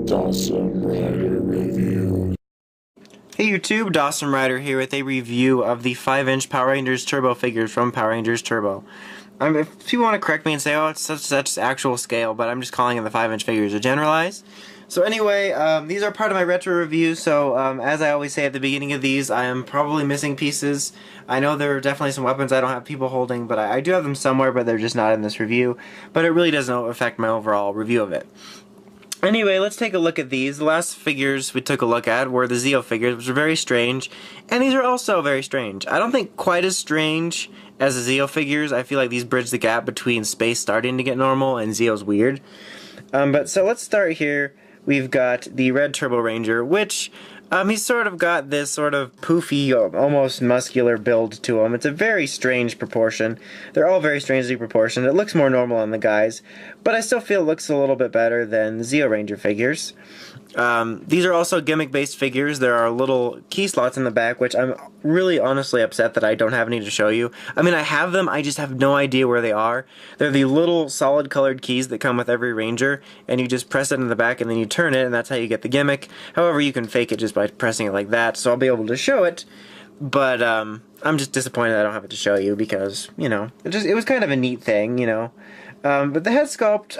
Dawson Rider Review. Hey YouTube, Dawson Rider here with a review of the 5-inch Power Rangers Turbo figures from Power Rangers Turbo. If people want to correct me and say, oh, it's such actual scale, but I'm just calling it the 5-inch figures to generalize. So anyway, these are part of my retro review, so as I always say at the beginning of these, I am probably missing pieces. I know there are definitely some weapons I don't have people holding, but I do have them somewhere, but they're just not in this review. But it really doesn't affect my overall review of it. Anyway, let's take a look at these. The last figures we took a look at were the Zeo figures, which are very strange, and these are also very strange. I don't think quite as strange as the Zeo figures. I feel like these bridge the gap between Space starting to get normal and Zeo's weird. So let's start here. We've got the Red Turbo Ranger, which he's sort of got this sort of poofy, almost muscular build to him. It's a very strange proportion. They're all very strangely proportioned. It looks more normal on the guys, but I still feel it looks a little bit better than the Zeo Ranger figures. These are also gimmick-based figures. There are little key slots in the back, which I'm really honestly upset that I don't have any to show you. I mean, I have them, I just have no idea where they are. They're the little solid-colored keys that come with every Ranger, and you just press it in the back and then you turn it, and that's how you get the gimmick. However, you can fake it just by pressing it like that, so I'll be able to show it, but I'm just disappointed I don't have it to show you because, you know, it was kind of a neat thing, you know. But the head sculpt,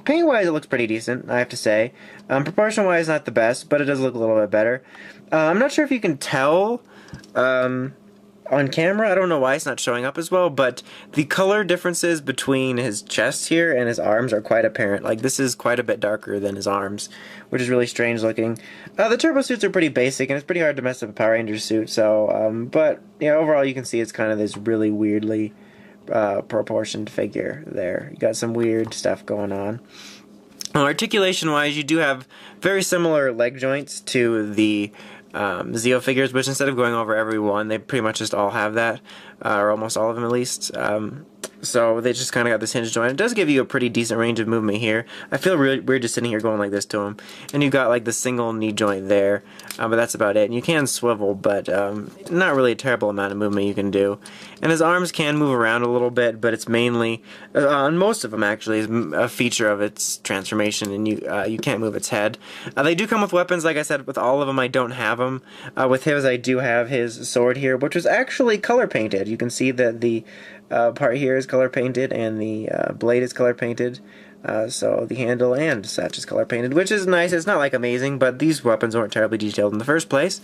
paint-wise it looks pretty decent, I have to say. Proportion-wise not the best, but it does look a little bit better. I'm not sure if you can tell on camera, I don't know why it's not showing up as well, but the color differences between his chest here and his arms are quite apparent. Like, this is quite a bit darker than his arms, which is really strange looking. The turbo suits are pretty basic, and it's pretty hard to mess up a Power Rangers suit, so, but, yeah, overall you can see it's kind of this really weirdly proportioned figure there. You got some weird stuff going on. Articulation wise, you do have very similar leg joints to the Zeo figures, which instead of going over every one, they pretty much just all have that, or almost all of them at least. So they just kind of got this hinge joint. It does give you a pretty decent range of movement here. I feel really weird just sitting here going like this to him. And you've got like the single knee joint there, but that's about it. And you can swivel, but not really a terrible amount of movement you can do. And his arms can move around a little bit, but it's mainly, on most of them actually, is a feature of its transformation, and you can't move its head. They do come with weapons, like I said, with all of them I don't have them. With his I do have his sword here, which was actually color painted. You can see that the part here is color painted and the blade is color painted, so the handle and such is color painted, which is nice. It's not like amazing, but these weapons weren't terribly detailed in the first place.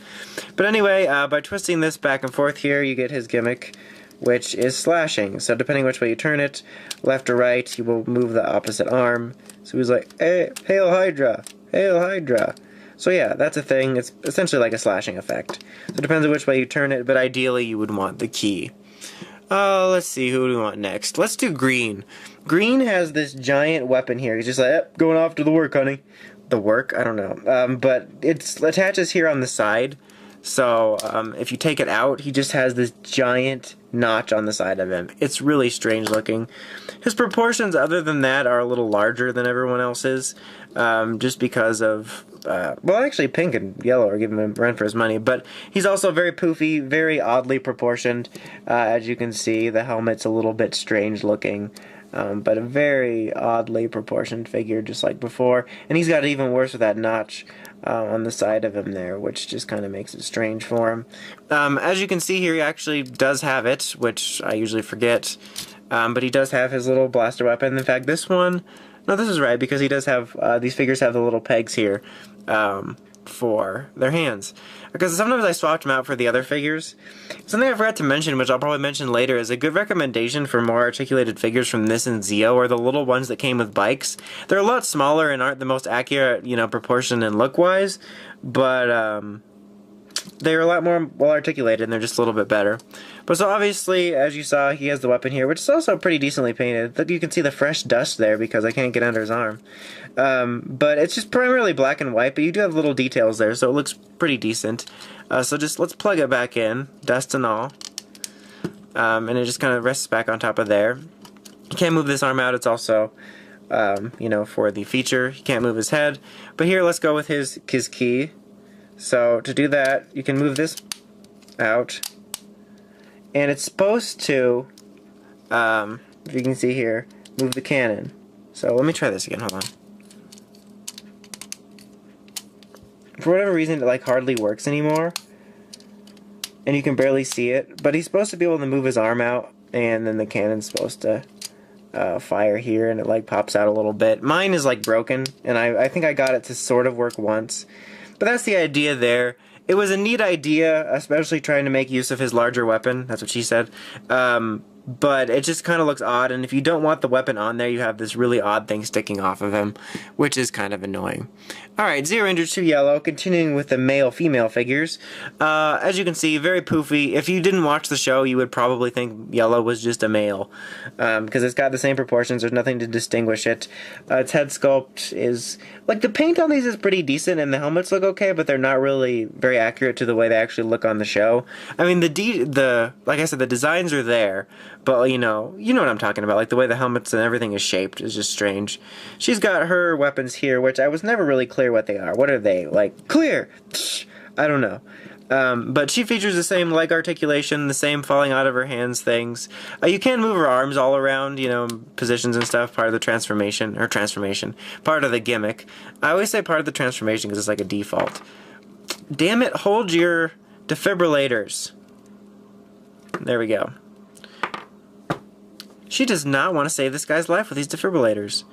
But anyway, by twisting this back and forth here, you get his gimmick, which is slashing. So depending which way you turn it, left or right, he will move the opposite arm. So he's like, hey, Hail Hydra! Hail Hydra! So yeah, that's a thing. It's essentially like a slashing effect. So it depends on which way you turn it, but ideally you would want the key. Let's see, who do we want next? Let's do Green. Green has this giant weapon here. He's just like, going off to the work, honey. The work? I don't know. But it attaches here on the side. So, if you take it out, he just has this giant notch on the side of him. It's really strange looking. His proportions, other than that, are a little larger than everyone else's, just because of, well, actually, pink and yellow are giving him run for his money, but he's also very poofy, very oddly proportioned. As you can see, the helmet's a little bit strange looking. But a very oddly proportioned figure, just like before. And he's got it even worse with that notch on the side of him there, which just kind of makes it strange for him. As you can see here, he actually does have it, which I usually forget. But he does have his little blaster weapon. In fact, this one, no, this is right, because he does have, these figures have the little pegs here for their hands. Because sometimes I swapped them out for the other figures. Something I forgot to mention, which I'll probably mention later, is a good recommendation for more articulated figures from this and Zeo are the little ones that came with bikes. They're a lot smaller and aren't the most accurate, you know, proportion and look-wise, but they're a lot more well articulated and they're just a little bit better. But so obviously, as you saw, he has the weapon here, which is also pretty decently painted. You can see the fresh dust there because I can't get under his arm. But it's just primarily black and white, but you do have little details there, so it looks pretty decent. So just let's plug it back in, dust and all. And it just kind of rests back on top of there. You can't move this arm out, it's also, you know, for the feature. You can't move his head. But here, let's go with his key. So to do that, you can move this out, and it's supposed to, if you can see here, move the cannon. So let me try this again, hold on. For whatever reason, it like hardly works anymore. And you can barely see it, but he's supposed to be able to move his arm out, and then the cannon's supposed to fire here, and it like pops out a little bit. Mine is like broken, and I think I got it to sort of work once. But that's the idea there. It was a neat idea, especially trying to make use of his larger weapon. That's what she said. But it just kind of looks odd, and if you don't want the weapon on there, you have this really odd thing sticking off of him, which is kind of annoying. Alright, Zyuranger 2 Yellow, continuing with the male-female figures. As you can see, very poofy. If you didn't watch the show, you would probably think Yellow was just a male, because it's got the same proportions, there's nothing to distinguish it. Its head sculpt is... like, the paint on these is pretty decent, and the helmets look okay, but they're not really very accurate to the way they actually look on the show. I mean, like I said, the designs are there, but, you know what I'm talking about. Like, the way the helmets and everything is shaped is just strange. She's got her weapons here, which I was never really clear what they are. What are they? Like, clear! I don't know. But she features the same leg articulation, the same falling out of her hands things. You can move her arms all around, you know, positions and stuff, part of the transformation, part of the gimmick. I always say part of the transformation because it's like a default. Damn it, hold your defibrillators. There we go. She does not want to save this guy's life with these defibrillators.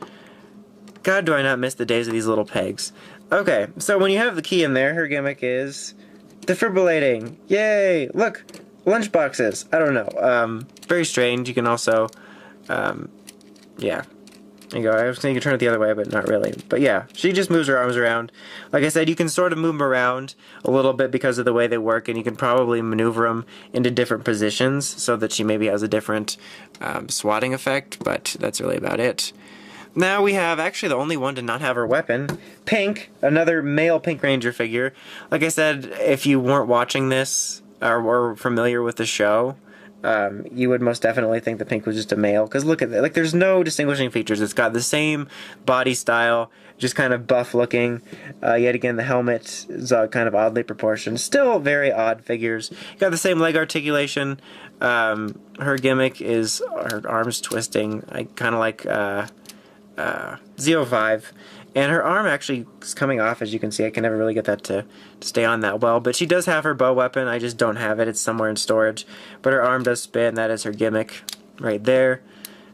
God, do I not miss the days of these little pegs. Okay, so when you have the key in there, her gimmick is defibrillating. Yay! Look, lunchboxes. I don't know. Very strange. You can also, yeah. There you go. I was thinking you could turn it the other way, but not really. But yeah, she just moves her arms around. Like I said, you can sort of move them around a little bit because of the way they work, and you can probably maneuver them into different positions so that she maybe has a different swatting effect, but that's really about it. Now we have actually the only one to not have her weapon, Pink, another male Pink Ranger figure. Like I said, if you weren't watching this or were familiar with the show, you would most definitely think that Pink was just a male, because look at it, like there's no distinguishing features. It's got the same body style, just kind of buff looking. Yet again, the helmet is kind of oddly proportioned. Still very odd figures. Got the same leg articulation. Her gimmick is her arms twisting. I kind of like Z05. And her arm actually is coming off, as you can see. I can never really get that to stay on that well. But she does have her bow weapon. I just don't have it. It's somewhere in storage. But her arm does spin. That is her gimmick right there.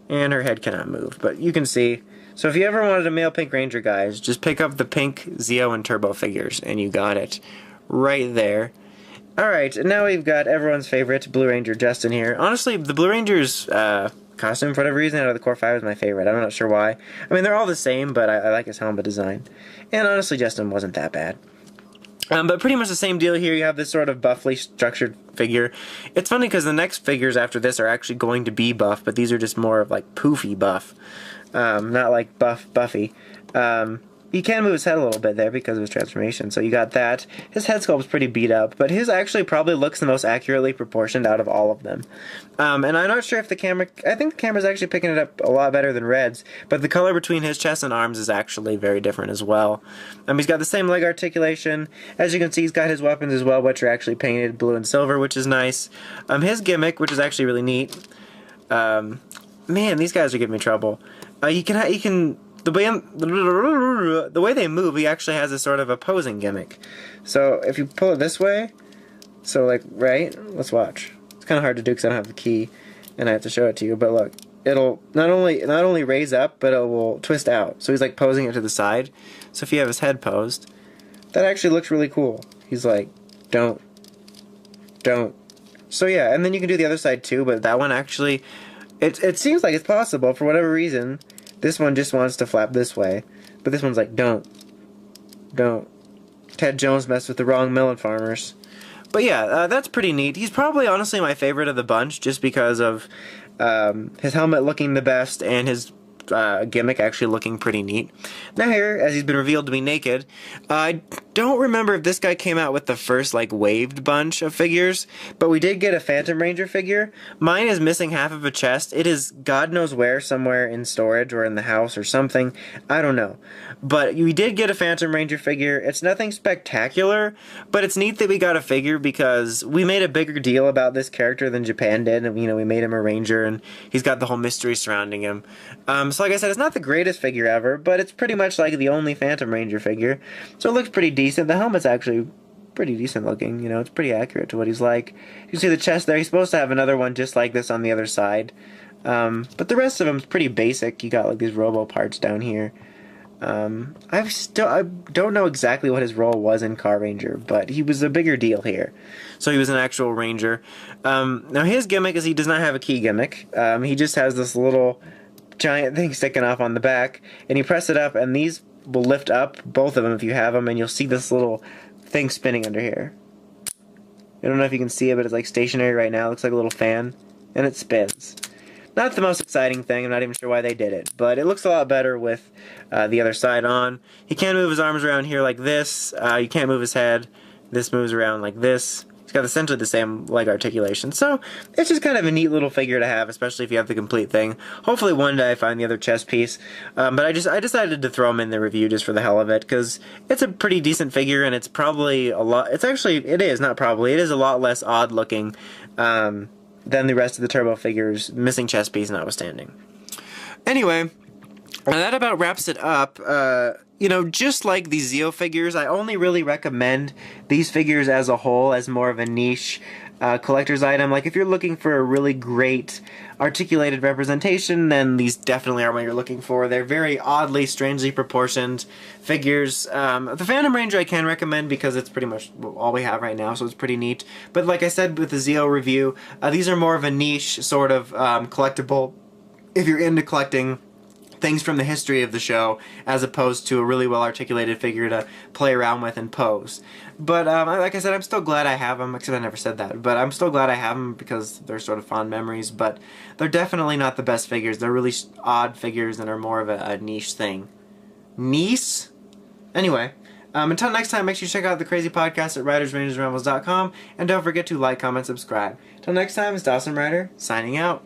And her head cannot move. But you can see. So if you ever wanted a male Pink Ranger, guys, just pick up the Pink, Zeo, and Turbo figures. And you got it right there. Alright, and now we've got everyone's favorite Blue Ranger, Justin, here. Honestly, the Blue Ranger's costume, for whatever reason, out of the Core 5 is my favorite. I'm not sure why. I mean, they're all the same, but I like his helmet design. And honestly, Justin wasn't that bad. But pretty much the same deal here. You have this sort of buffly structured figure. It's funny because the next figures after this are actually going to be buff, but these are just more of like poofy buff. Not like Buffy. He can move his head a little bit there because of his transformation, so you got that. His head sculpt is pretty beat up, but his actually probably looks the most accurately proportioned out of all of them. And I'm not sure if the camera... I think the camera's actually picking it up a lot better than Red's, but the color between his chest and arms is actually very different as well. He's got the same leg articulation. As you can see, he's got his weapons as well, which are actually painted blue and silver, which is nice. His gimmick, which is actually really neat... man, these guys are giving me trouble. He can the way they move, he actually has a sort of opposing gimmick. So if you pull it this way, so like right, let's watch. It's kind of hard to do because I don't have the key, and I have to show it to you. But look, it'll not only raise up, but it will twist out. So he's like posing it to the side. So if you have his head posed, that actually looks really cool. He's like, don't. So yeah, and then you can do the other side too. But that one actually, it seems like it's possible for whatever reason. This one just wants to flap this way, but this one's like, don't. Ted Jones messed with the wrong melon farmers. But yeah, that's pretty neat. He's probably honestly my favorite of the bunch, just because of his helmet looking the best and his gimmick actually looking pretty neat. Now here, as he's been revealed to be naked, I don't remember if this guy came out with the first like waved bunch of figures, but we did get a Phantom Ranger figure. Mine is missing half of a chest. It is God knows where, somewhere in storage or in the house or something. I don't know. But we did get a Phantom Ranger figure. It's nothing spectacular, but it's neat that we got a figure because we made a bigger deal about this character than Japan did. And, you know, we made him a ranger and he's got the whole mystery surrounding him. So like I said, it's not the greatest figure ever, but it's pretty much like the only Phantom Ranger figure. So it looks pretty decent. The helmet's actually pretty decent looking, you know, it's pretty accurate to what he's like. You can see the chest there. He's supposed to have another one just like this on the other side. But the rest of him's pretty basic. You got like these robo parts down here. I don't know exactly what his role was in Car Ranger, but he was a bigger deal here. So he was an actual Ranger. Now his gimmick is he does not have a key gimmick. He just has this little giant thing sticking off on the back, and you press it up, and these will lift up, both of them if you have them, and you'll see this little thing spinning under here. I don't know if you can see it, but it's like stationary right now. It looks like a little fan, and it spins. Not the most exciting thing. I'm not even sure why they did it, but it looks a lot better with the other side on. He can't move his arms around here like this. You can't move his head. This moves around like this. He's got essentially the same leg articulation. So it's just kind of a neat little figure to have, especially if you have the complete thing. Hopefully one day I find the other chest piece. But I decided to throw him in the review just for the hell of it, because it's a pretty decent figure, and it's probably a lot. It is a lot less odd looking than the rest of the Turbo figures, missing chest piece notwithstanding. Anyway, that about wraps it up. You know, just like the Zeo figures, I only really recommend these figures as a whole as more of a niche collector's item. Like, if you're looking for a really great articulated representation, then these definitely are what you're looking for. They're very oddly, strangely proportioned figures. The Phantom Ranger I can recommend because it's pretty much all we have right now, so it's pretty neat. But like I said with the Zeo review, these are more of a niche sort of collectible if you're into collecting things from the history of the show, as opposed to a really well-articulated figure to play around with and pose. But like I said, I'm still glad I have them, except I never said that, but I'm still glad I have them because they're sort of fond memories, but they're definitely not the best figures. They're really odd figures and are more of a niche thing. Niche? Anyway, until next time, make sure you check out the Crazy Podcast at WritersRangersRambles.com, and don't forget to like, comment, subscribe. Until next time, it's Dawson Rider, signing out.